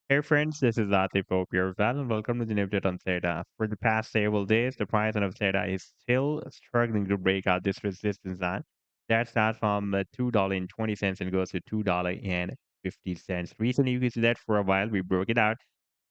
Hey friends, this is Latif. Hope you're well and welcome to the new update on Theta. For the past several days, the price of Theta is still struggling to break out this resistance line. That starts from $2.20 and goes to $2.50. Recently, you can see that for a while we broke it out,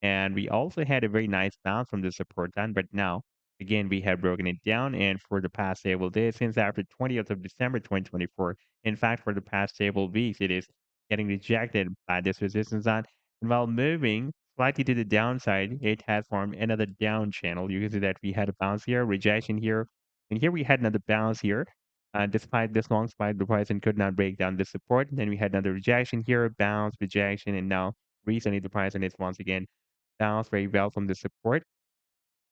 and we also had a very nice bounce from the support line. But now, again, we have broken it down, and for the past several days, since after 20th of December 2024, in fact, for the past several weeks, it is getting rejected by this resistance line and while moving slightly to the downside, it has formed another down channel. You can see that we had a bounce here, rejection here, and here we had another bounce here. Despite this long spike, the price and could not break down the support. Then we had another rejection here, bounce, rejection, and now recently the price and is once again bounced very well from the support.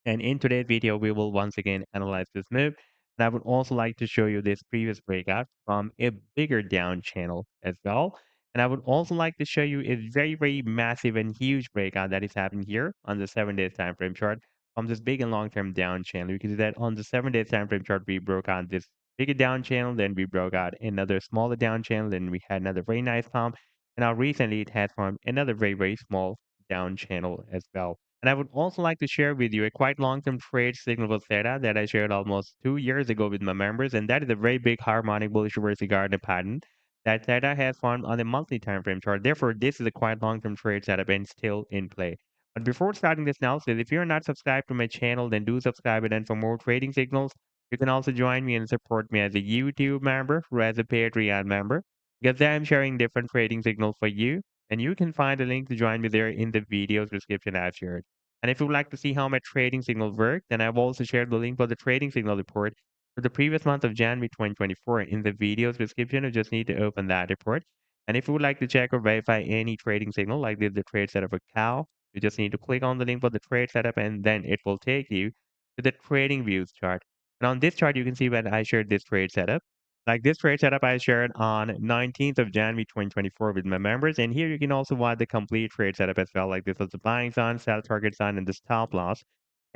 And in today's video, we will once again analyze this move. And I would also like to show you this previous breakout from a bigger down channel as well. And I would also like to show you a very, very massive and huge breakout that is happening here on the 7 days time frame chart from this big and long-term down channel. You can see that on the 7 days time frame chart, we broke out this bigger down channel, then we broke out another smaller down channel, then we had another very nice pump. And now recently it has formed another very, very small down channel as well. And I would also like to share with you a quite long-term trade signal with Theta that I shared almost 2 years ago with my members, and that is a very big harmonic bullish reversal garden pattern that Theta has formed on a monthly time frame chart. Therefore, this is a quite long-term trade setup and still in play. But before starting this analysis, if you're not subscribed to my channel, then do subscribe. And for more trading signals, you can also join me and support me as a YouTube member or as a Patreon member, because I'm sharing different trading signals for you. And you can find a link to join me there in the video's description I've shared. And if you would like to see how my trading signal worked, then I've also shared the link for the trading signal report for the previous month of January 2024 in the video's description. You just need to open that report. And if you would like to check or verify any trading signal, like the trade setup of cow, you just need to click on the link for the trade setup and then it will take you to the trading views chart. And on this chart, you can see when I shared this trade setup. Like this trade setup I shared on 19th of January 2024 with my members. And here you can also watch the complete trade setup as well. Like this was the buying sign, sell target sign, and the stop loss.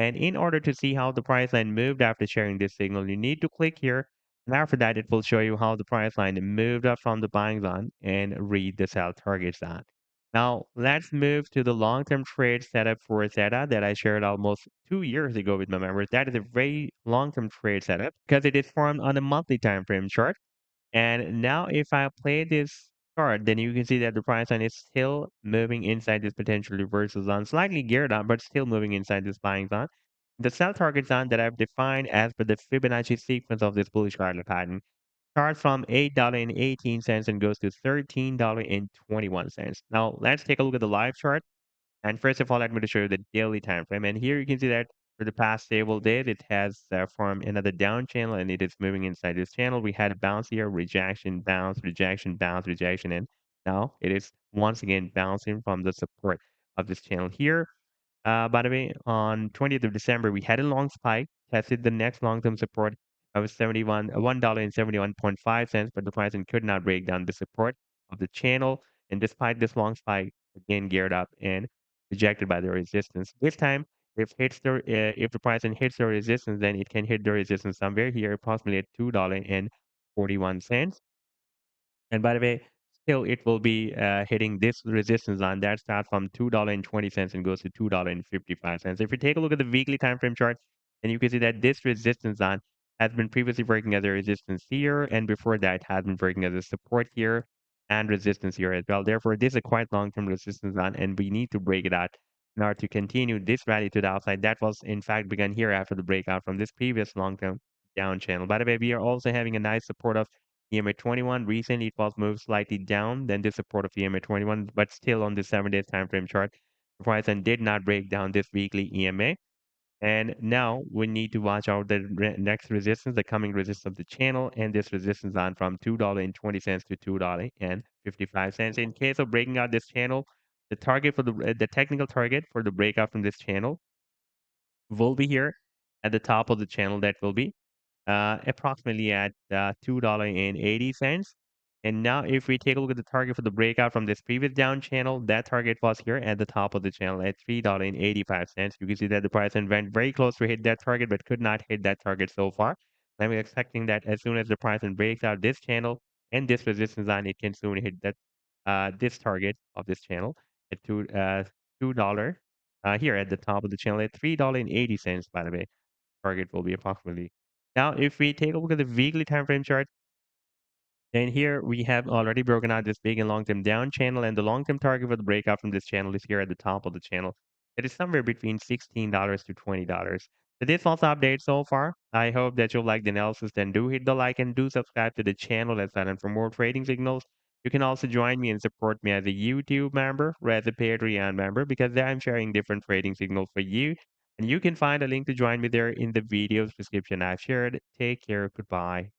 And in order to see how the price line moved after sharing this signal, you need to click here. And after that, it will show you how the price line moved up from the buying zone and read the sell target zone. Now, let's move to the long-term trade setup for Theta that I shared almost 2 years ago with my members. That is a very long-term trade setup because it is formed on a monthly time frame chart. And now if I play this chart, then you can see that the price line is still moving inside this potential reversal zone, slightly geared up, but still moving inside this buying zone. The sell target zone that I've defined as per the Fibonacci sequence of this bullish candle pattern starts from $8.18 and goes to $13.21. Now let's take a look at the live chart. And first of all, let me to show you the daily time frame. And here you can see that for the past several days, it has formed another down channel and it is moving inside this channel. We had a bounce here, rejection, bounce, rejection, bounce, rejection, and now it is once again bouncing from the support of this channel here. By the way, on 20th of December, we had a long spike, tested the next long-term support of $1.71.5, but the price could not break down the support of the channel. And despite this long spike, again geared up and rejected by the resistance. This time, if the price hits the resistance, then it can hit the resistance somewhere here, approximately at $2.41. And by the way, still it will be hitting this resistance line that starts from $2.20 and goes to $2.55. If you take a look at the weekly time frame chart, then you can see that this resistance line has been previously working as a resistance here, and before that has been working as a support here and resistance here as well. Therefore, this is a quite long-term resistance line, and we need to break it out in order to continue this rally to the outside. That was in fact begun here after the breakout from this previous long-term down channel. By the way, we are also having a nice support of EMA 21. Recently, it was moved slightly down than the support of EMA 21, but still on the 7 days time frame chart, the price then did not break down this weekly EMA. And now we need to watch out the next resistance, the coming resistance of the channel, and this resistance on from $2.20 to $2.55. In case of breaking out this channel, the target for the technical target for the breakout from this channel will be here at the top of the channel. That will be approximately at $2.80. And now if we take a look at the target for the breakout from this previous down channel, that target was here at the top of the channel at $3.85. You can see that the price went very close to hit that target, but could not hit that target so far. I'm expecting that as soon as the price breaks out this channel and this resistance line, it can soon hit that this target of this channel at $2 here at the top of the channel at $3.80, by the way. Target will be approximately. Now, if we take a look at the weekly time frame chart, then here we have already broken out this big and long-term down channel, and the long-term target for the breakout from this channel is here at the top of the channel. It is somewhere between $16 to $20. So this was the update so far. I hope that you'll like the analysis. Then do hit the like and do subscribe to the channel as well. And for more trading signals, you can also join me and support me as a YouTube member or as a Patreon member because there I'm sharing different trading signals for you. And you can find a link to join me there in the video's description I've shared. Take care. Goodbye.